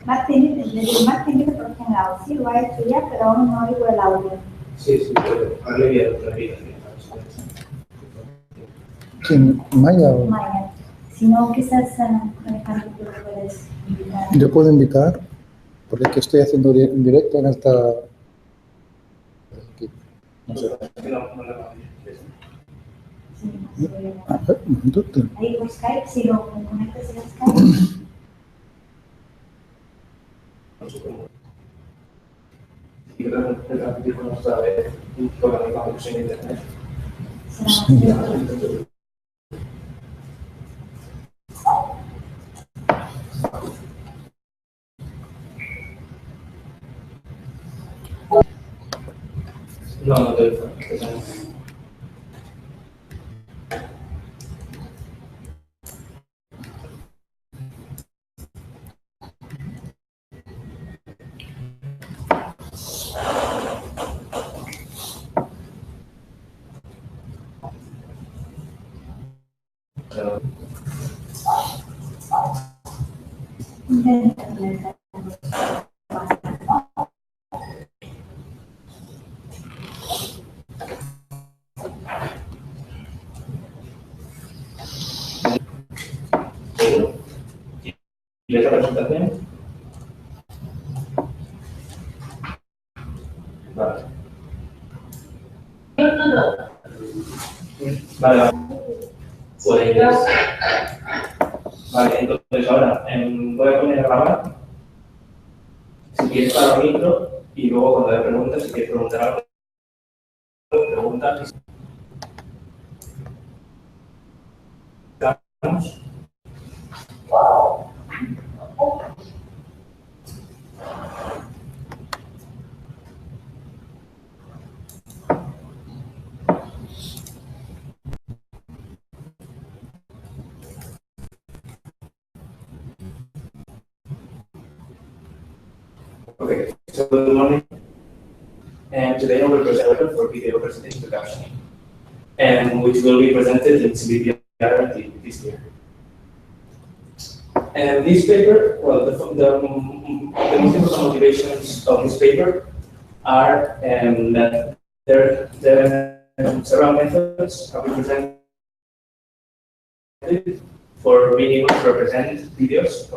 Martín, Martín que te protege el audio. Sí, lo ha hecho ya, pero aún no oigo el audio. Sí, pero hazle bien otra vez. ¿Quién? ¿Maya o...? Maya. Si no, quizás Alejandro, tú lo puedes invitar. Yo puedo invitar, porque es que estoy haciendo un directo en esta... Aquí. No sé. Sí, no sé. A ver, un momento. Ahí por Skype, si lo conectas en Skype. Y realmente el tráfico no sabe con la misma conexión a internet. No, no te lo ¿Y esa presentación? Vale. Vale. Pues, vale, entonces ahora voy a poner a grabar. Si quieres para el micro y luego cuando haya preguntas, si quieres preguntar algo, preguntas. Okay, so good morning. And today I will present for video presentation to Capti, and which will be presented in CVPR this year. And this paper, well, the most important motivations of this paper are that there are several methods have been presented for being able to represent videos.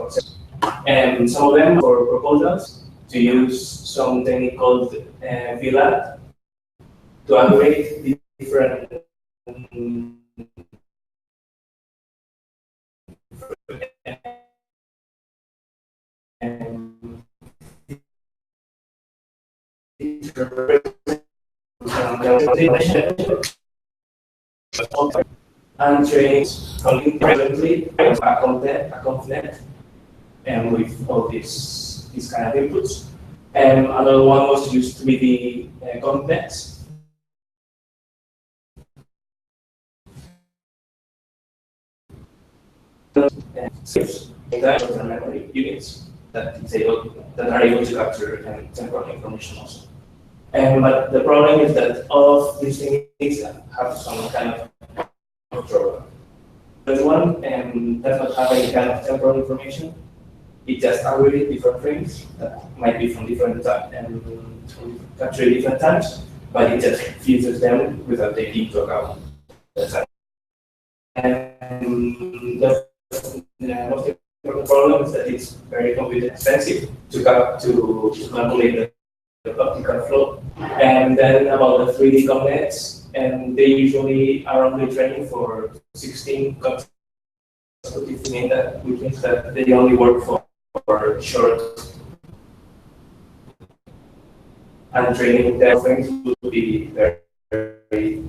And some of them for proposals to use some technique called VLAB to aggregate different and trains concurrently a content and with all these kind of inputs. And another one was used to be the context. Memory units that are able to capture temporal information also. But the problem is that all of these things have some kind of control. But one does not have any kind of temporal information. It just aggregates different frames that might be from different captured different times, but it just fuses them without taking into account the time. And the most important problem is that it's very computer expensive to calculate the optical flow. And then about the 3D connects, and they usually are only trained for 16 consecutive data, which means that they only work for short. And training their frames would be very, very,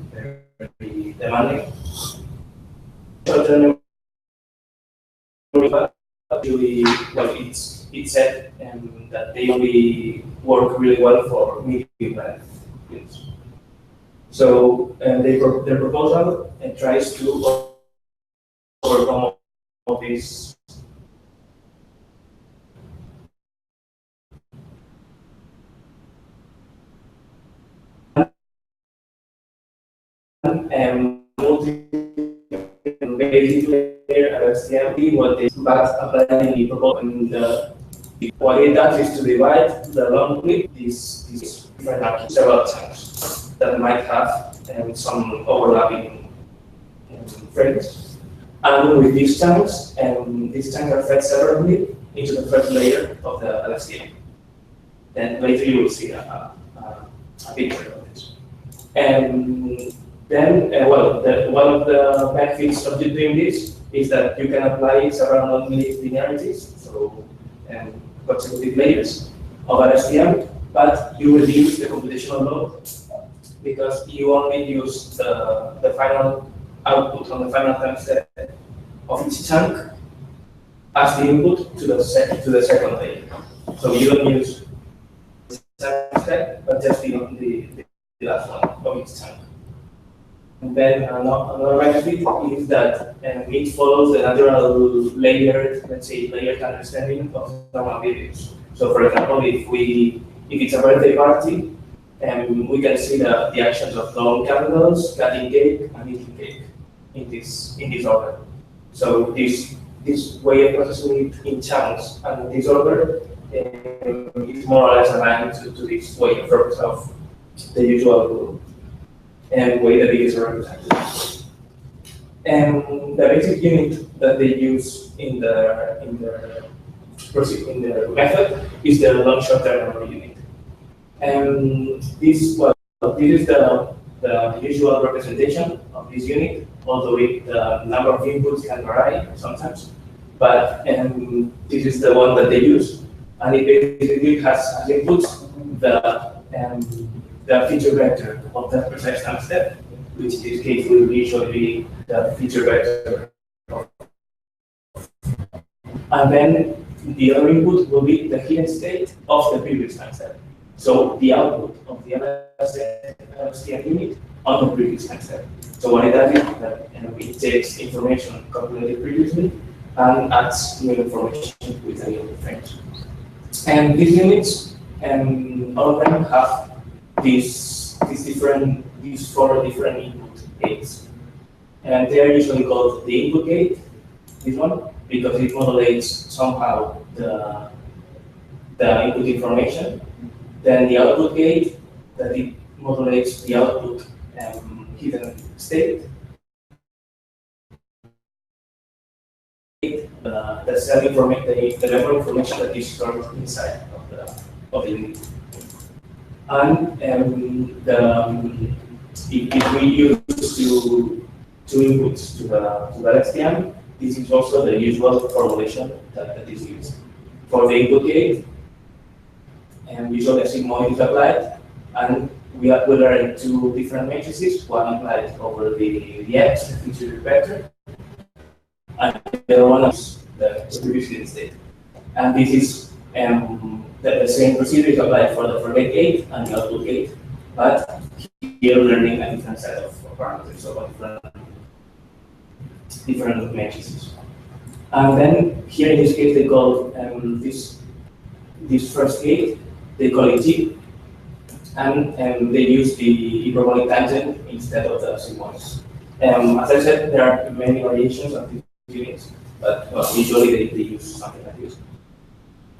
very demanding. Actually, well, it's said that they only work really well for medium length videos. So their proposal tries to overcome all these. Basically, what they but applying the proposal what it does is to divide the long clip, these different archives, several chunks that might have some overlapping frames. And with these chunks are fed separately into the first layer of the LSTM. Then later you will see a picture of this. And then, one of the benefits of doing this is that you can apply several non-linearities, so consecutive layers of LSTM, but you reduce the computational load because you only use the final output on the final time step of each chunk as the input to the second layer. So you don't use the second step, but just the last one of each chunk. And then another benefit is that it follows the natural layered, let's say, layered understanding of normal videos. So, for example, if it's a birthday party, we can see the actions of blowing candles, cutting cake, and eating cake in this order. So this way of processing it in chunks and this order is more or less aligned to this way of the usual way that it is represented. And the basic unit that they use in the method is the long short-term memory unit. And this is the usual representation of this unit, although the number of inputs can vary sometimes. But this is the one that they use, and it basically has as inputs the feature vector of that precise time step, which in this case will usually be the feature vector. And then the other input will be the hidden state of the previous time step. So the output of the LSTM unit on the previous time step. So what it does is that it takes information calculated previously and adds new information with the new frames. And these units, all of them have these four different input gates. And they are usually called the input gate, this one, because it modulates somehow the input information. Then the output gate, that it modulates the output hidden state. The cell information, the memory information that is stored inside of the unit. And if we use two inputs to the LSTM, this is also the usual formulation that is used. For the input gate, usually a sigmoid is applied, and we learn two different matrices, one applied over the X, the feature vector, and the other one is the previous hidden state. And this is the same procedure is applied for the forget gate and the output gate, but here we're learning a different set of parameters, so different matrices. And then here in this case they call this first gate, they call it G, and they use the hyperbolic tangent instead of the sigmoids. As I said, there are many variations of these units, but usually they use something like this.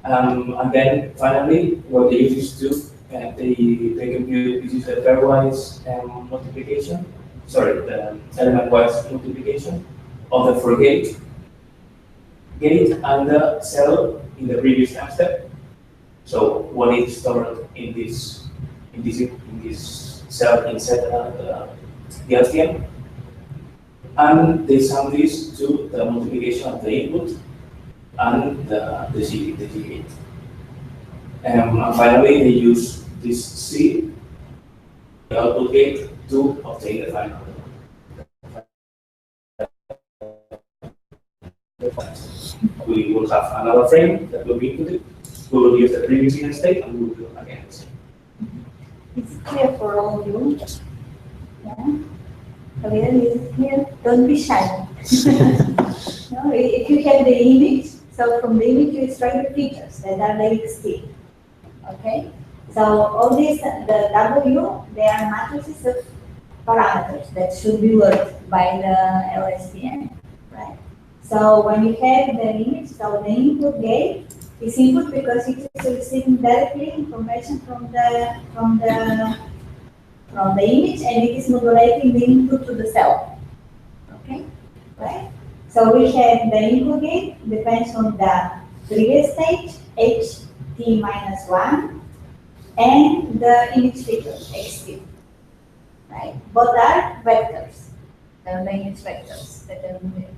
And then finally, what they use is to they compute, this is the pairwise multiplication, sorry, the element-wise multiplication of the forget gate and the cell in the previous time step. So what is stored in this cell inside the LSTM, and they sum this to the multiplication of the input and the G gate. And finally, they use this C, the output gate, to obtain the final. We will have another frame that will be inputted. We will use the previous hidden state and we will do again. It's clear for all of you. Yeah. Javier, is it clear? Don't be shy. No, if you have the image, so from the image you extract the features that are like stick. Okay? So all these, the W, they are matrices of parameters that should be worked by the LSTM, right? So when you have the image, so the input gate It's input because it is receiving directly information from the image, and it is modulating the input to the cell. Okay, right? So we have the input gate depends on the previous stage, ht minus 1, and the image feature, xt. Right? Both are vectors. The image vectors,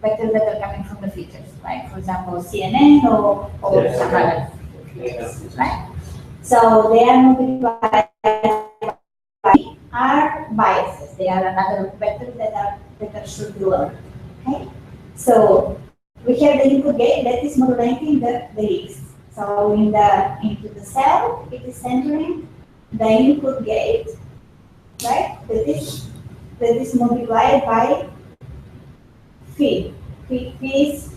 vectors that are coming from the features, like for example CNN or Yes, some okay. other features, right? So they are multiplied by are biases. They are another vectors that should be learned. Okay? So we have the input gate that is modulating the leaves. So into the cell, it is entering the input gate, right? That is multiplied by phi. Phi is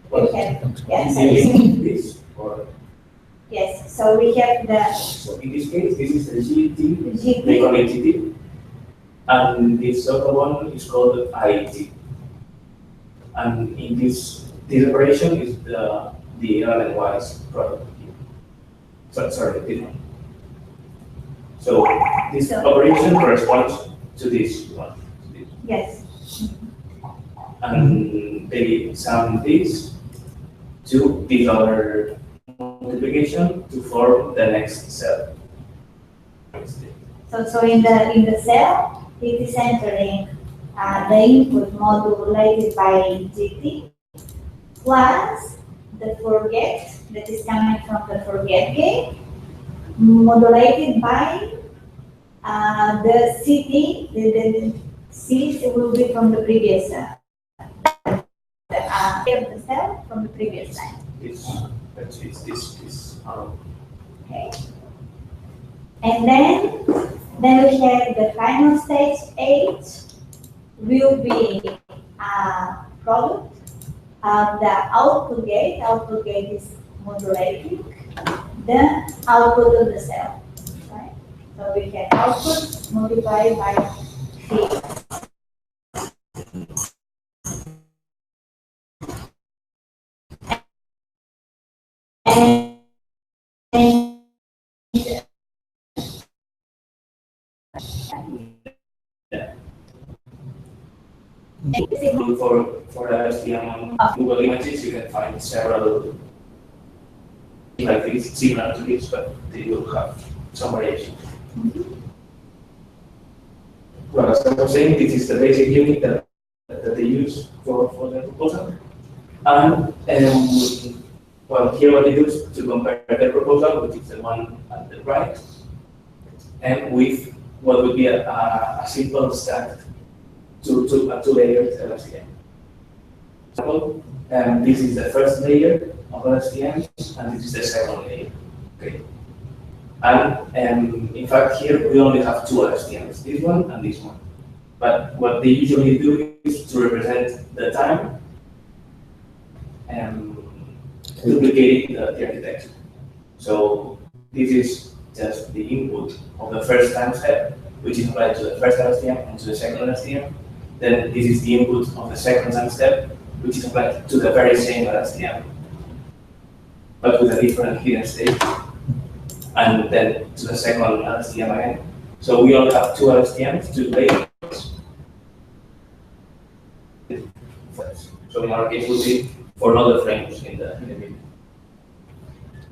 we have yes. This or Yes. So we have the so in this case, this is the GT, GT. the connectivity, and this other one is called IT. And in this operation is the element-wise product. So, sorry, this one. So this operation corresponds to this one. yes. And they sum this to this other multiplication to form the next cell. So in the cell, it is entering the input modulated by GT plus the forget that is coming from the forget gate modulated by the CT. The C will be from the previous the cell from the previous line. This. Okay. And then we have the final stage 8 will be a product of the output gate. Output gate is modulating the output of the cell. Right? So we have output multiplied by P. For STM on Google Images, you can find several like this, similar to this, but they will have some variation. Well, as I was saying, this is the basic unit that they use for the proposal. And well, here what they do is to compare the proposal, which is the one at the right, and with what would be a simple stack two-layered LSTM. So this is the first layer of LSTM, and this is the second layer. Okay. And in fact, here we only have two LSTMs, this one and this one. But what they usually do is to represent the time duplicating the architecture. So this is just the input of the first time step, which is applied to the first LSTM and to the second LSTM. Then this is the input of the second time step, which is applied to the very same LSTM, but with a different hidden state. And then to the second LSTM again. So we only have two LSTMs, two layers. So in our case, would be for other frames in the middle.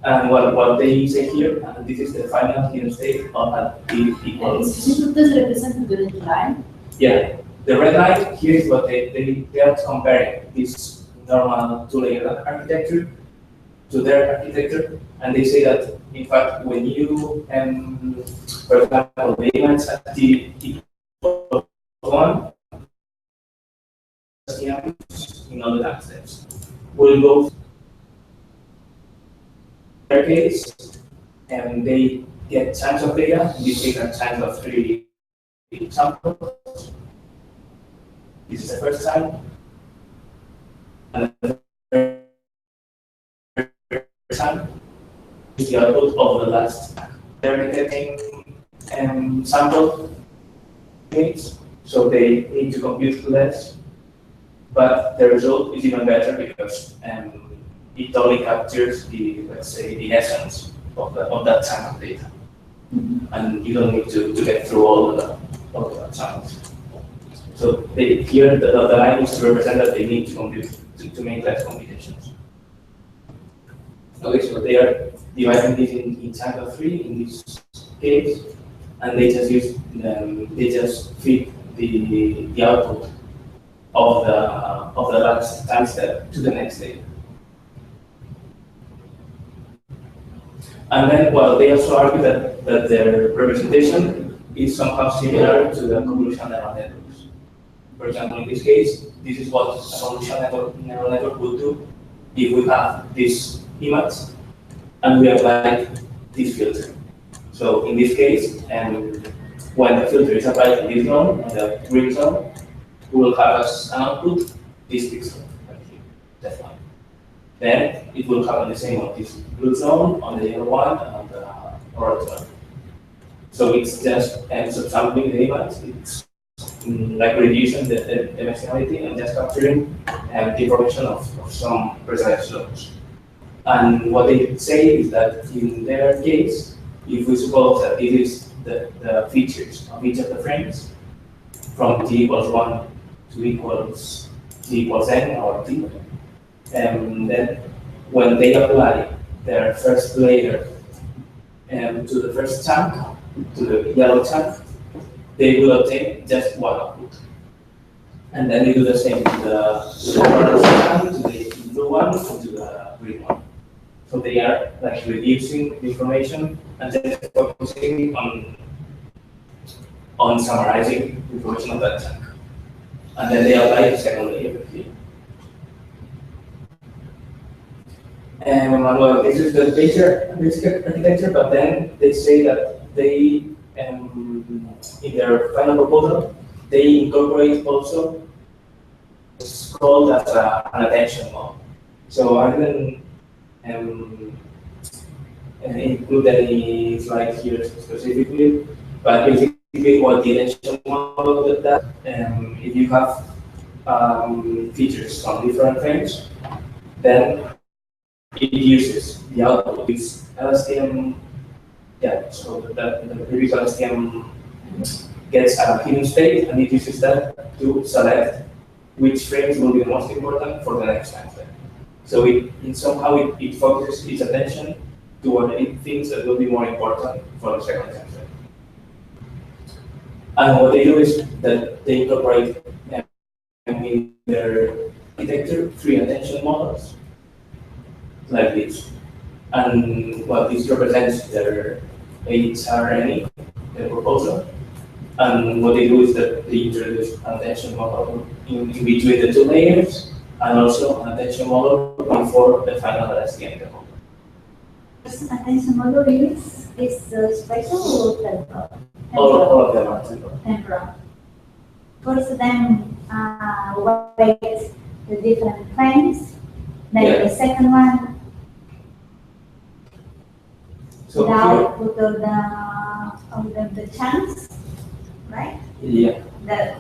And what they say here, and this is the final hidden state of t equals. Does it represent the red line? Yeah, the red line here is what they are comparing this normal two-layer architecture to their architecture, and they say that in fact when you, for example, the image at t equals 1, in all the time steps will go their case, and they get chunks of data. In this case, a chunk of 3 samples. This is the first time, and the third time is the output of the last. They're getting sample units, so they need to compute less, but the result is even better because it only captures the, let's say, the essence of that chunk of data. And you don't need to get through all the chunks. So here the line is to represent that they need to compute to make less computations. Okay, so they are dividing this in chunk of 3 in this case, and they just use they just feed the output of the last time step to the next data. And then, well, they also argue that their representation is somehow similar to the convolutional neural networks. For example, in this case, this is what a convolutional neural network would do if we have this image and we apply this filter. So in this case, when the filter is applied in this zone, in the green zone, we will have as an output this pixel right here, that one. Then it will have the same on this blue zone, on the yellow one, and on the orange one. So it's just subsampling the image. It's like reducing the dimensionality and just capturing the information of some precise zones. And what they say is that in their case, if we suppose that it is the features of each of the frames from t equals 1 to t equals n or t, then when they apply their first layer to the first chunk, to the yellow chunk, they will obtain just one output. And then they do the same to the orange chunk, to the blue one, and to the green one. So they are like reducing the information and just focusing on summarizing the information of that chunk. And then they apply the second layer here. Well, this is the basic architecture, but then they say that they, in their final proposal, they incorporate also what's called as an attention model. So I didn't include any slide here specifically, but basically what the attention model does that if you have features from different frames, then it uses the output with LSTM. Yeah, so the previous LSTM gets a hidden state, and it uses that to select which frames will be the most important for the next time step. So it focuses its attention toward it thinks that will be more important for the second time step. And what they do is that they incorporate in their architecture 3 attention models like this. And what this represents their HRNE, their proposal. And what they do is that they introduce an attention model in between the 2 layers, and also an attention model before the final LSTM development. Attention model is spatial or temporal? All of them are temporal. Temporal. First, then weight the different frames. Then the second one, so the output of the chunks, right? Yeah. The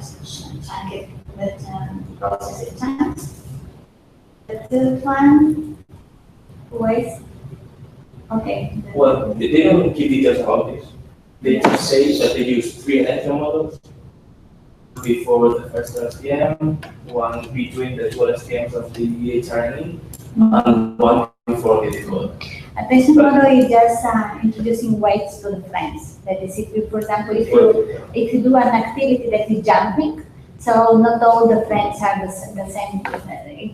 chunk, the process chunks. The third one was okay. Well, they don't give details about this. They just say that they use 3 attention models before the first LSTM, one between the 2 LSTMs of the HRNE, and one before the decoder. Attention model is just introducing weights to the frames. That is, if you, for example, if you do an activity that is jumping, so not all the frames are the same,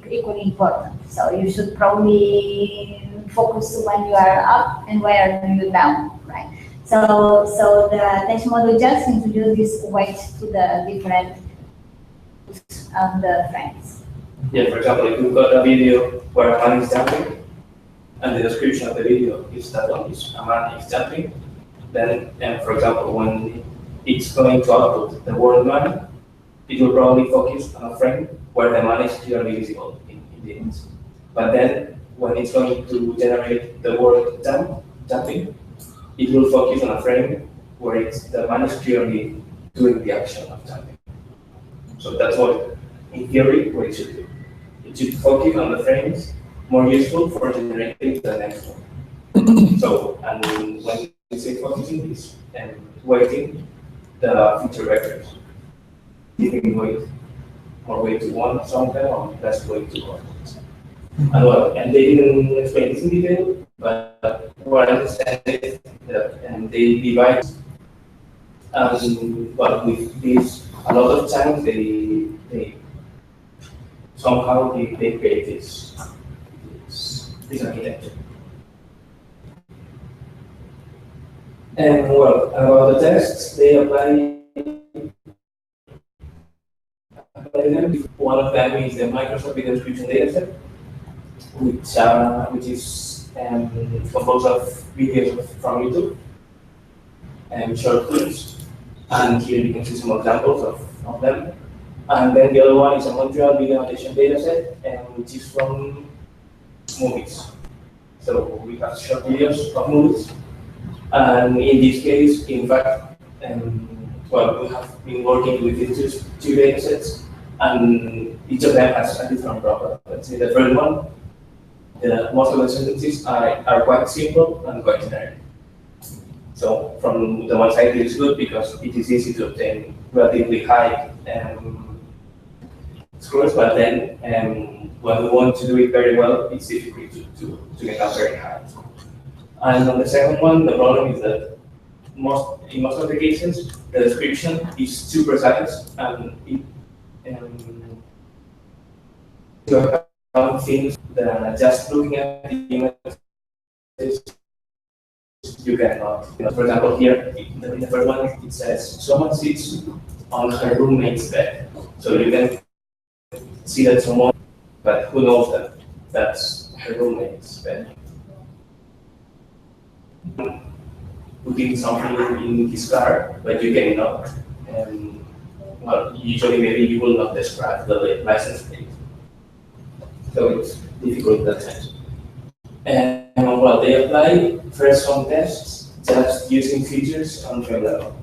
equally important. So you should probably focus when you are up and where you down, right? So the attention model just introduces this weight to the different of the frames. Yeah, for example, if you've got a video where a man is jumping, and the description of the video is that one is a man is jumping, then, for example, when it's going to output the word man, it will probably focus on a frame where the man is clearly visible in the image. But then, when it's going to generate the word jumping, it will focus on a frame where the man is clearly doing the action of jumping. So that's what, in theory, what it should do. It should focus on the frames more useful for generating the next one. So, and when we say focusing is weighting the feature vectors, giving weight, more weight to one some of them, or less weight to others. And well, and they didn't explain this in detail, but what I understand is that they divide, but with this, a lot of times they somehow they create this architecture. And well, about the tests, they apply them. One of them is the Microsoft Video Description Dataset, which is composed of videos from YouTube and short clips. And here you can see some examples of them. And then the other one is a Montreal Video Annotation Dataset, which is from movies. So we have short videos of movies. And in this case, in fact, well, we have been working with these two datasets, and each of them has a different problem. Let's say the first one, most of the sentences are quite simple and quite generic. So from the one side, it is good because it is easy to obtain relatively high scores, but then when we want to do it very well, it's difficult to get up very high. And on the second one, the problem is that in most of the cases, the description is too precise, and it to account things that just looking at the images you cannot. For example, here in the first one, it says someone sits on her roommate's bed. So you can see that someone, but who knows that that's her roommate's bed? Putting something in his car, but you cannot. Well, usually maybe you will not describe the license plate. So it's difficult in that sense. And well, they apply first some tests just using features on frame level.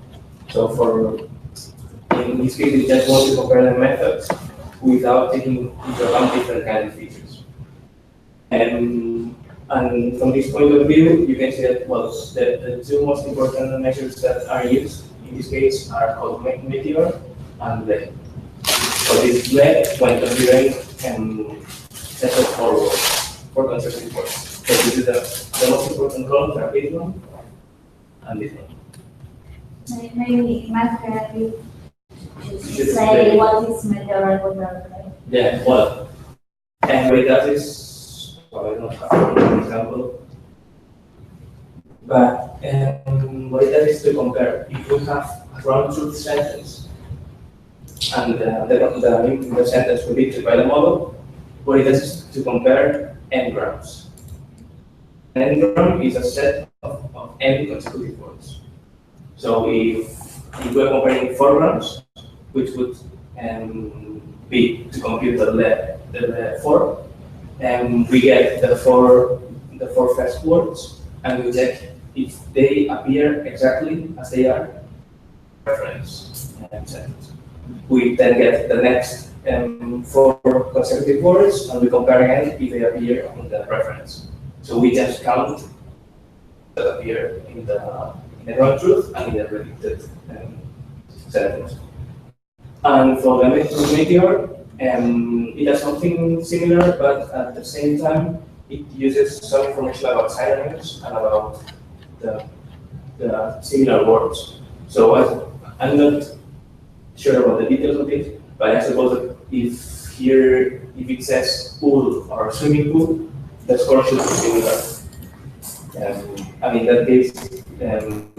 So in this case, we just want to compare the methods without taking into account different kinds of features. And from this point of view, you can see that well, the two most important measures that are used in this case are called Meteor and LE. So this LE, when considering set of four consecutive words. So this is the most important columns are this one and this one. Maybe Matt can say what is Meteor and what are LE? Yeah, well, and what it does is, well, I don't have an example, but what it does is to compare. If we have a ground truth sentence and the sentence predicted by the model, what it does is to compare n-grams. An n-gram is a set of n consecutive words. So if we're comparing 4 grams, which would be to compute the 4, and we get the four first words, and we check if they appear exactly as they are reference sentence. We then get the next 4 consecutive words, and we compare again if they appear in the reference. So we just count that appear in the ground truth and in the predicted sentence. And for the Meteor, it does something similar, but at the same time, it uses some information about synonyms and about the similar words. So I'm not sure about the details of it, but I suppose that if it says pool or swimming pool, the score should be similar. I mean, that case, and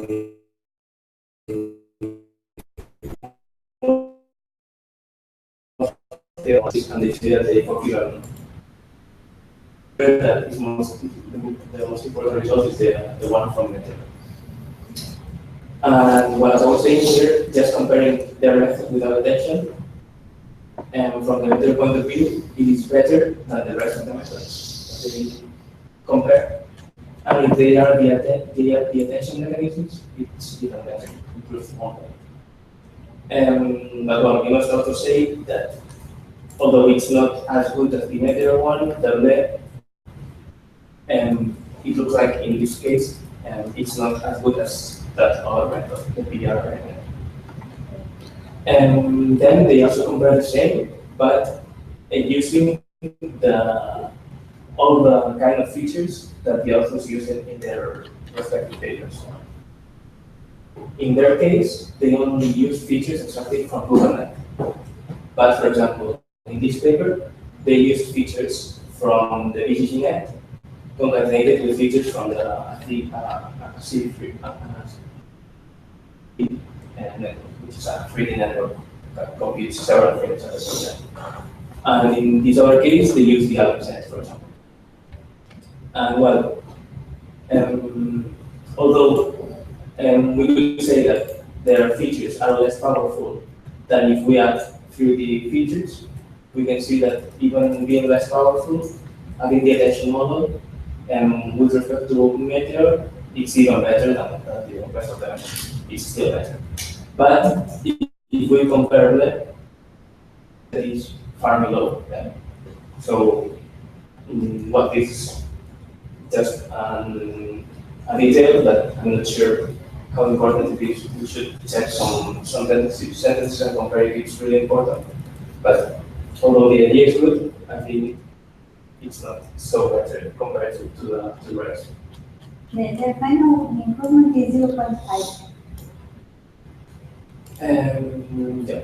they say that they focus on that is the most important result is the one from Meteor. And what I was saying here, just comparing their method without attention, and from the Meteor point of view, it is better than the rest of the methods that they compare. And if they are the attention mechanisms, it's even better, improves more. But well, we must also say that although it's not as good as the Meteor one, the LE it looks like in this case, it's not as good as that other method, the PR method. And then they also compare the same, but using all the kind of features that the authors use in their respective papers. In their case, they only use features exactly from Kubernetes. But for example, in this paper, they use features from the EGGNet, concatenated with features from the network, which is a 3D network that computes several frames at the same time. And in this other case, they use the AlexNet, for example. And well, although we could say that their features are less powerful than if we add 3D features, we can see that even being less powerful, having the attention model, with respect to Meteor, it's even better than the rest of them. It's still better. But if we compare them, that is far below them. So what is just a detail that I'm not sure how important it is. We should check some sentences and compare if it's really important. But although the idea is good, I think it's not so better compared to the rest. The final improvement is 0.5. Yeah.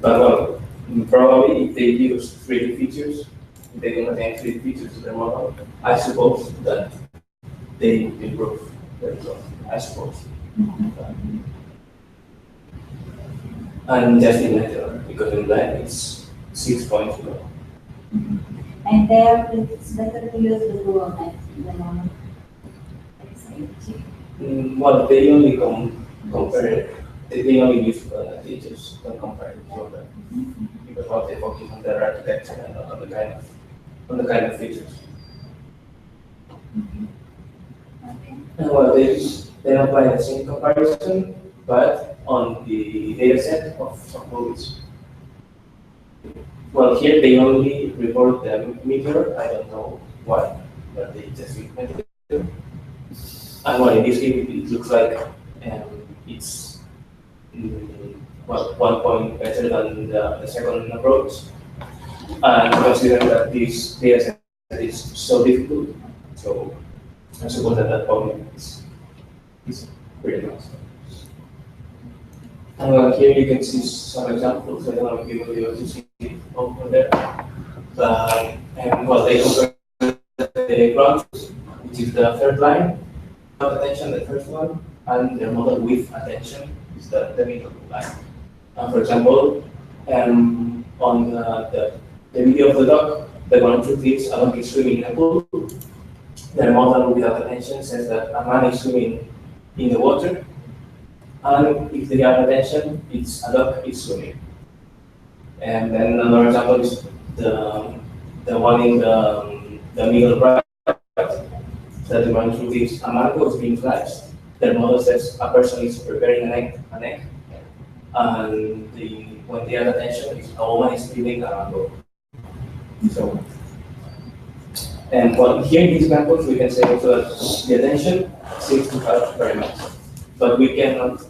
But well, probably if they use 3D features, if they don't attain 3D features to their model, I suppose that they improve the result. I suppose. And just in Meteor, because in Blend it's 6 points below. And there it's better to use the Google Net than Well, they only compare. They only use features, don't compare it to them. Because what they focus on their architecture and not on the kind of features. And well, they apply the same comparison, but on the data set of some movies. Well, here they only report the Meteor. I don't know why, but they just implemented it. And well, in this case, it looks like it's well 1 point better than the second approach. And considering that this data set is so difficult, so I suppose that point is pretty nice. And well, here you can see some examples. I don't know if you will be able to see it over there. But well, they compare the ground, which is the third line, without attention, the first one, and their model with attention is the middle line. And for example, on the video of the dog, the one who thinks a dog is swimming in a pool, their model without attention says that a man is swimming in the water. And if they have attention, it's a dog is swimming. And then another example is the one in the middle right, that the one who thinks a mango is being sliced. Their model says a person is preparing an egg, and when they have attention, it's a woman is peeling a mango. So, and well, here in these examples, we can say also that the attention seems to help very much, but we cannot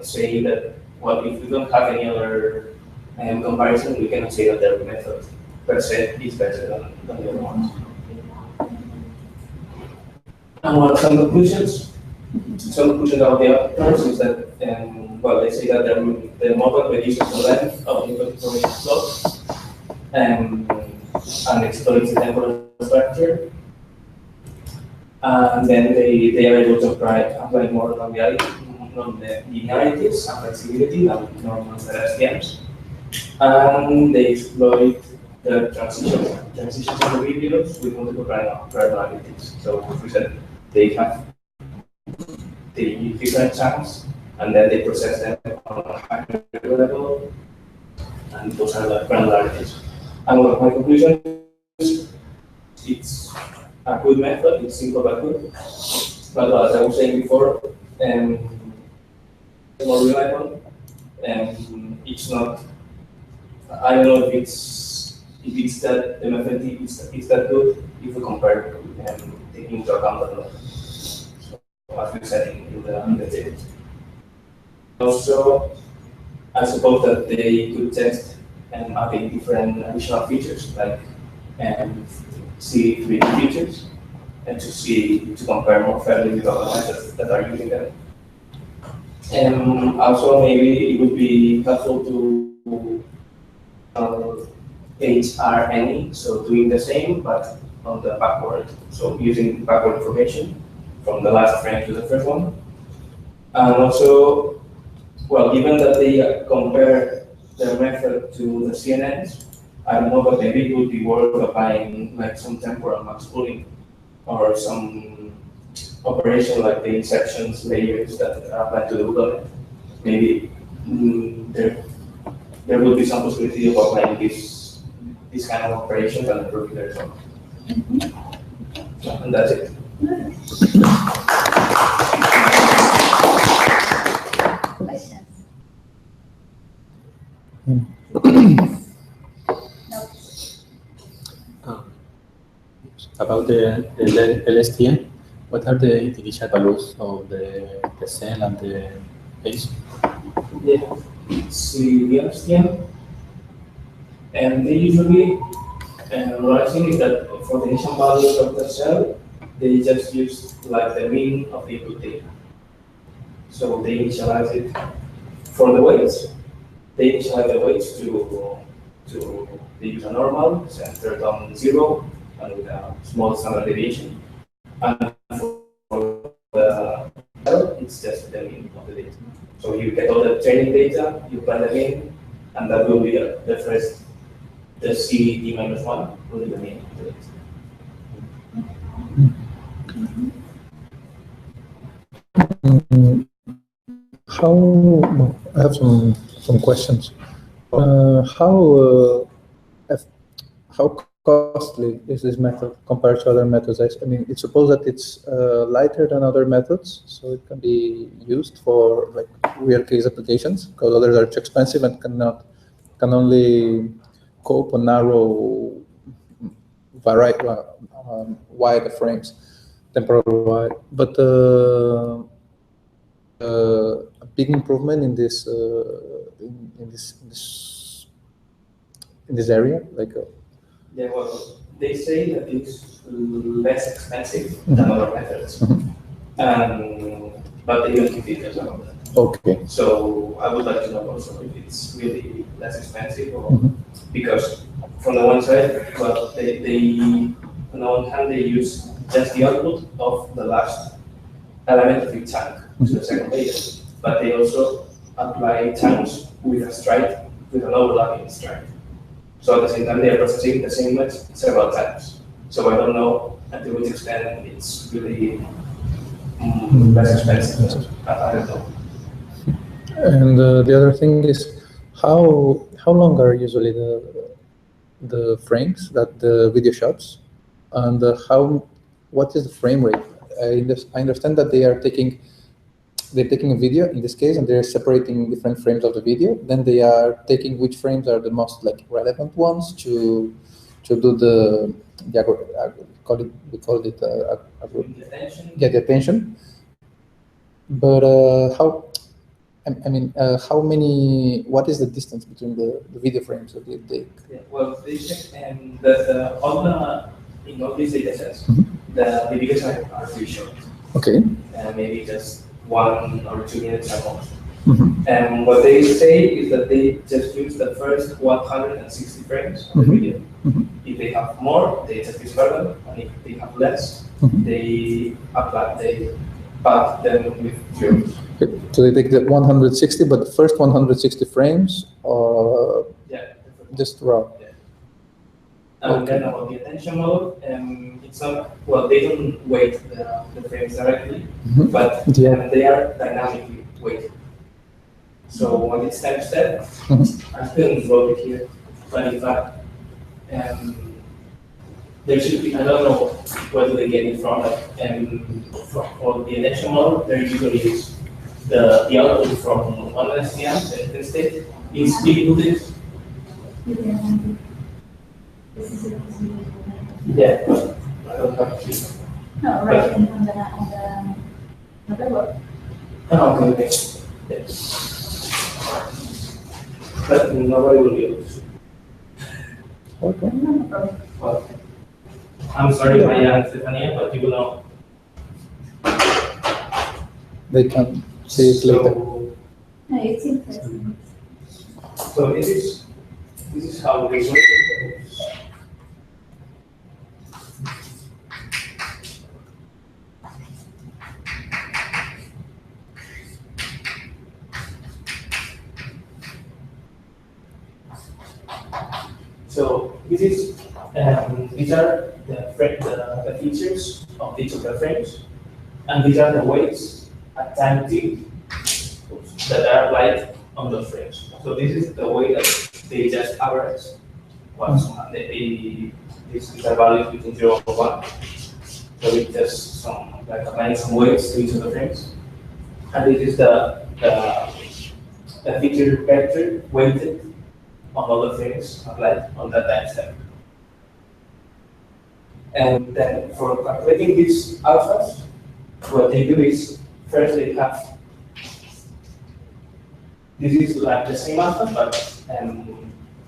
say that. Well, if we don't have any other comparison, we cannot say that their method per se is better than the other ones. And what some conclusions? Some conclusions of the authors is that, well, they say that their model reduces the length of the information flow and exploits the temporal structure. And then they are able to apply more non-linearities and flexibility than normal STMs. And they exploit the transitions of the videos with multiple granularities. So as we said, they use different chunks and then they process them on a higher level, and those are the granularities. And well, my conclusion is it's a good method, it's simple but good. But as I was saying before, more reliable, and it's not. I don't know if it's if it's that the method is that good if we compare taking into account that method. So as we said in the table. Also, I suppose that they could test adding different additional features like see 3D features and to compare more fairly with other methods that are using them. And also maybe it would be helpful to HRNE, so doing the same but on the backward, so using backward information from the last frame to the first one. And also, well, given that they compare their method to the CNNs, I don't know, but maybe it would be worth applying like some temporal max pooling or some operation like the inceptions layers that are applied to the Google. Maybe there would be some possibility of applying this kind of operations and improving the result. And that's it. Questions? About the LSTM, what are the initial values of the cell and the base? Yeah, see the LSTM, and they usually, what I think is that for the initial values of the cell, they just use like the mean of the input data. So they initialize it for the weights. They initialize the weights to they use a normal centered on 0 and with a small standard deviation. And for the cell, it's just the mean of the data. So you get all the training data, you plan the mean, and that will be the first, the CD minus 1 will be the mean of the data. I have some questions. How costly is this method compared to other methods? I mean, it's supposed that it's lighter than other methods, so it can be used for like real case applications, because others are too expensive and can only cope on narrow, wide frames, temporal wide. But a big improvement in this in this area, like. Yeah, well, they say that it's less expensive than other methods, but they don't give details about that. Okay. So I would like to know also if it's really less expensive, or because from the one side, well, they on the one hand they use just the output of the last element of each chunk to the second layer, but they also apply chunks with a stride, with an overlapping stride. So at the same time, they are processing the same image several times. So I don't know until which extent it's really less expensive. I don't know. And the other thing is, how long are usually the frames that the video shots, and what is the frame rate? I understand that they're taking a video in this case, and they're separating different frames of the video. Then they are taking which frames are the most like relevant ones to do the we call it the attention. But how many? What is the distance between the video frames that they take? Yeah, well, they check in all these data sets, the videos are pretty short. Okay. Maybe just 1 or 2 minutes at most. And what they say is that they just use the first 160 frames of the video. If they have more, they just discard them, and if they have less, they pack them with zeros. Okay. So they take the 160, but the first 160 frames are just raw. Yeah. And then about the attention mode, it's not, well, they don't weight the frames directly, but they are dynamically weighted. So when it's time step, I couldn't wrote it here, but in fact, there should be, I don't know where do they get it from, for the attention mode, there usually is the output from one LSTM, the state, is inputted. This is a Yeah, I don't have to. no, right on the web. Oh, okay, okay. Yeah. But nobody will be able to see. Okay. No problem. Well, I'm sorry, Maya and Stefania, but you will know. They can see it later. No, it's interesting. So this is how we work. So these are the features of each of the frames, and these are the weights at time t that are applied on those frames. So this is the way that they just average once these are values between 0 and 1. So it's just applying some weights to each of the frames, and this is the feature vector weighted on all the frames applied on that time step. And then for calculating these alphas, what they do is first they have this is like the same alpha but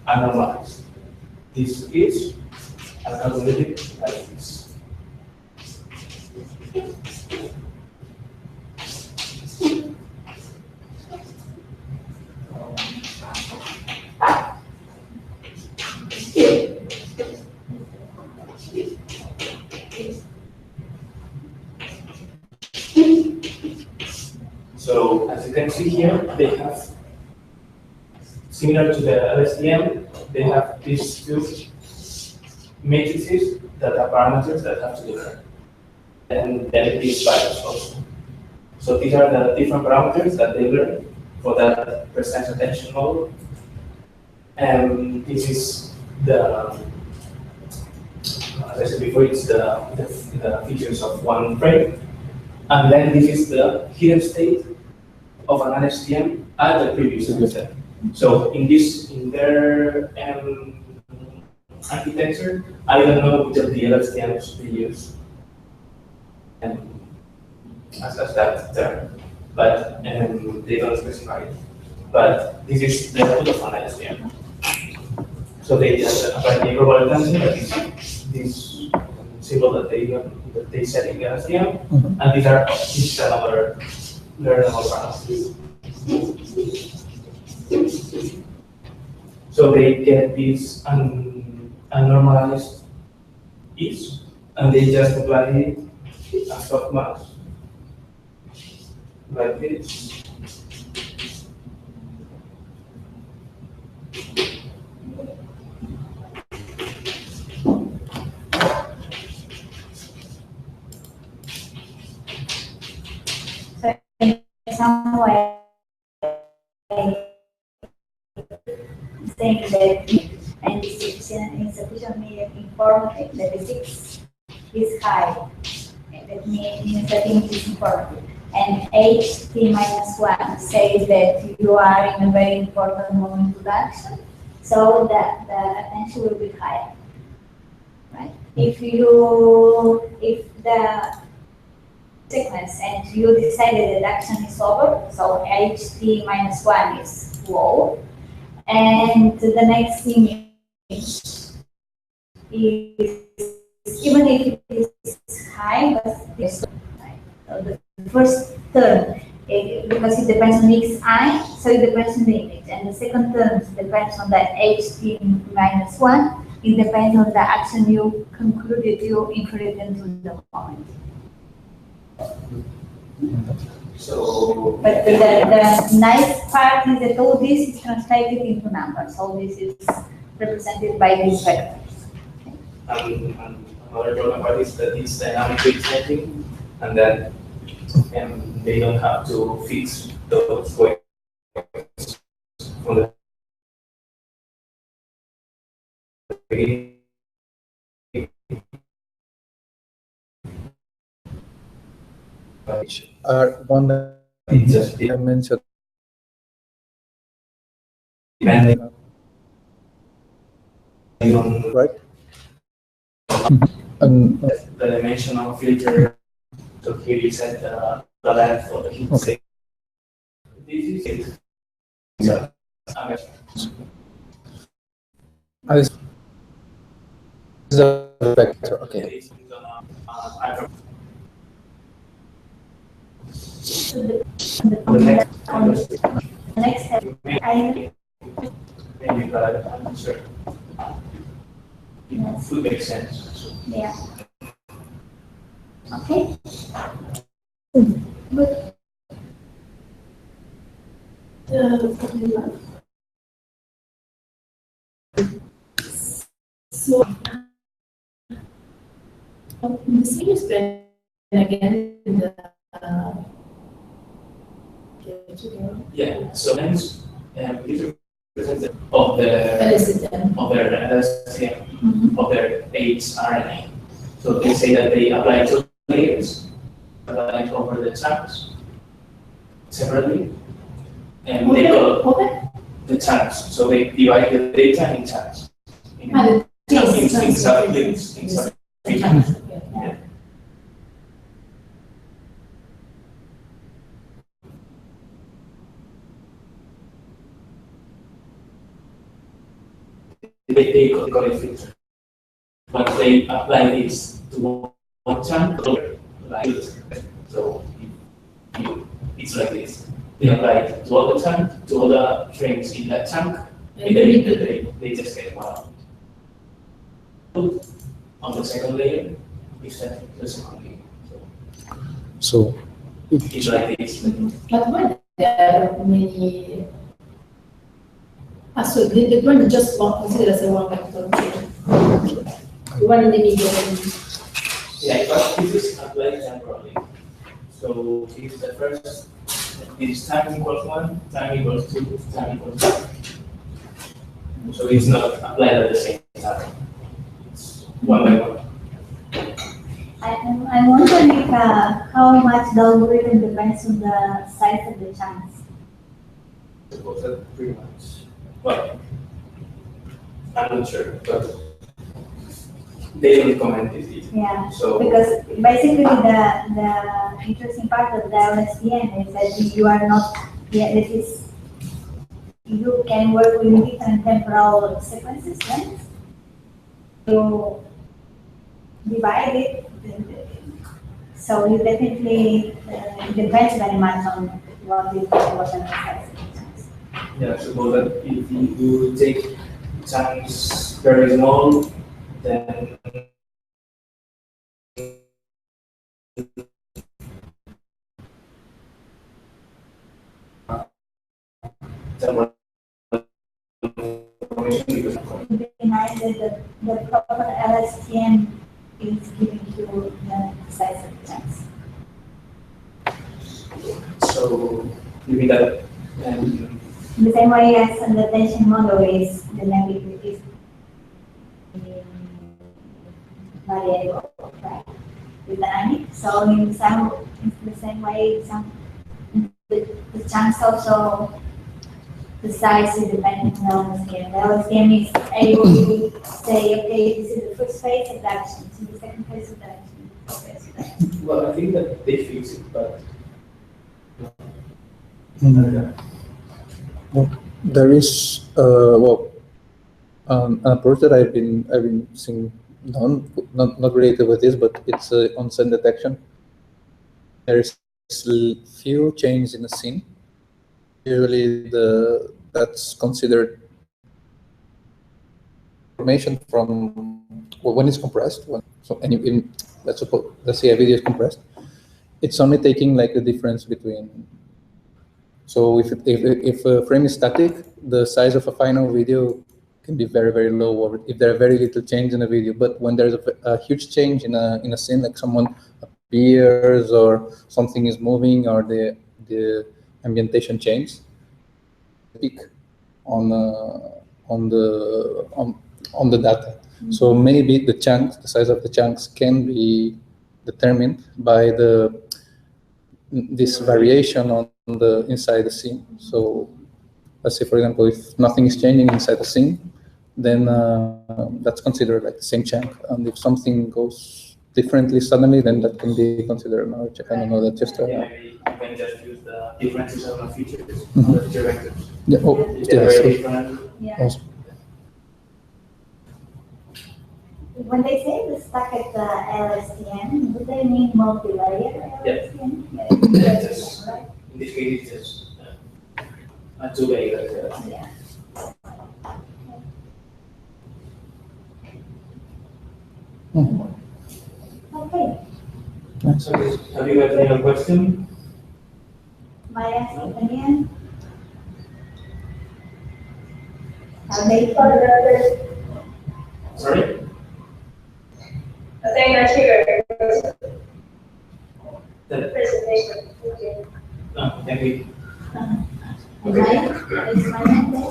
anormalized. This is calculated like this. So as you can see here, they have, similar to the LSTM, they have these two matrices that are parameters that have to be learned. And then these values also. So these are the different parameters that they learn for that precise attention model. And this is the, as I said before, it's the features of one frame. And then this is the hidden state of an LSTM at the previous step. So in their architecture, I don't know which of the LSTMs they use as that term, but they don't specify it. But this is the output of an LSTM. So they just apply the global attention, that is this symbol that they set in the LSTM, and this is another learnable parameters. So they get these unnormalized ease, and they just apply it as softmax, like this. So in some way, saying that and is insufficiently informative, that the 6 is high, and that means that it is informative. And HT minus 1 says that you are in a very important moment of action, so that the attention will be higher. Right? If the sequence and you decided that action is over, so HT minus 1 is low, and the next thing is even if it is high, but this right. So the first term, because it depends on xi, so it depends on the image, and the second term depends on the HT minus 1. It depends on the action you concluded you inferred into the moment. So, but the nice part is that all this is translated into numbers. All this is represented by these vectors. and another problem part is that it's dynamic weight setting, and then they don't have to fix those weights from the beginning. Which are one that Just I mentioned. depending on Right? the dimensional filter. So here you set the length for the heat sink. This is it. So, This is a vector. Okay. The next step, I maybe, but I'm not sure. It would make sense. So. yeah. Okay. Good. So, the scene is playing again in the yeah, so hence it represents of the LSTM. of their LSTM of their 8 RNA. So they say that they apply 2 layers, apply over the chunks separately, and they call the chunks. So they divide the data in chunks. In sublinks. Yeah. They call it filter. Once they apply this to one chunk, like so it's like this. They apply it to all the chunk, to all the frames in that chunk, and then they just get one. On the second layer, we set the second layer. So it's like this. But when there are many, so the one is just one considered as a one vector. The one in the middle. Yeah, but this is applied temporally. So if the first is time equals 1, time equals 2, time equals 3. So it's not applied at the same time. It's one by one. I'm wondering if, how much the algorithm depends on the size of the chunks. I suppose that pretty much. Well, I'm not sure, but they don't comment this detail. Yeah, So because basically the interesting part of the LSTM is that you are not, yeah, this is, you can work with different temporal sequences, right? You divide it, so you definitely, it depends very much on what is the size of the chunks. yeah, I suppose that if you take chunks very small, then Behind the proper LSTM is giving you the size of the chunks. so you mean that The same way as the attention model is the negative is variable, right? With the dynamic. So in the same way, the chunks also, the size is dependent on the LSTM. The LSTM is able to say, okay, this is the first phase of the action, this is the second phase of the action, the third phase of the action. well, I think that they fix it, but well, there is an approach that I've been seeing not related with this, but it's on scene detection. There is few changes in the scene. Usually that's considered information from when it's compressed. Let's say a video is compressed, it's only taking like the difference between. So if a frame is static, the size of a final video can be very, very low, or if there are very little change in the video. But when there's a huge change in a scene, like someone appears or something is moving or the ambientation changes, peak on the data. Mm-hmm. So maybe the size of the chunks can be determined by this variation on the inside the scene. So let's say, for example, if nothing is changing inside the scene, then that's considered like the same chunk. And if something goes differently suddenly, then that can be considered another chunk. I don't know, that's just Yeah, maybe you can just use the differences on the features, Mhm. on the feature vectors. yeah. Oh, If they're yes. very different, Yeah. Also, When they say the stack at the LSTM, do they mean multi-layer LSTM? It's just- Right? in this case, it's just a two-layer. Yeah. mhm. Okay. Nice. So, have you got any other question? Maya, again? Have they further? Sorry? I think I triggered The- presentation. Okay. No, thank you. Maya? Is Maya there?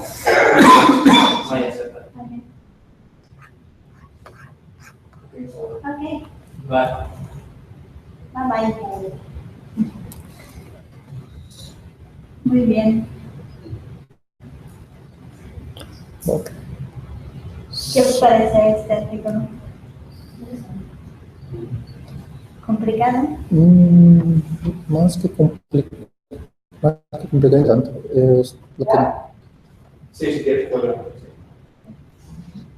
Maya said that. Okay. Okay, so, Okay. but Bye-bye. Muy bien. Ok. ¿Qué os parece este artículo? ¿Complicado? Más que complicado, tanto. Es lo que, sí, si quieres, puedo.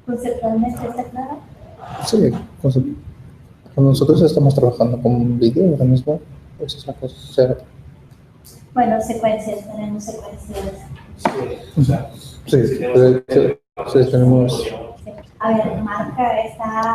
¿Conceptualmente está claro? sí, cuando nosotros estamos trabajando con vídeo ahora mismo, pues es la cosa. O sea, Bueno, secuencias, tenemos secuencias. Sí, o sea, sí, si tenemos- sí, tenemos. A ver, marca está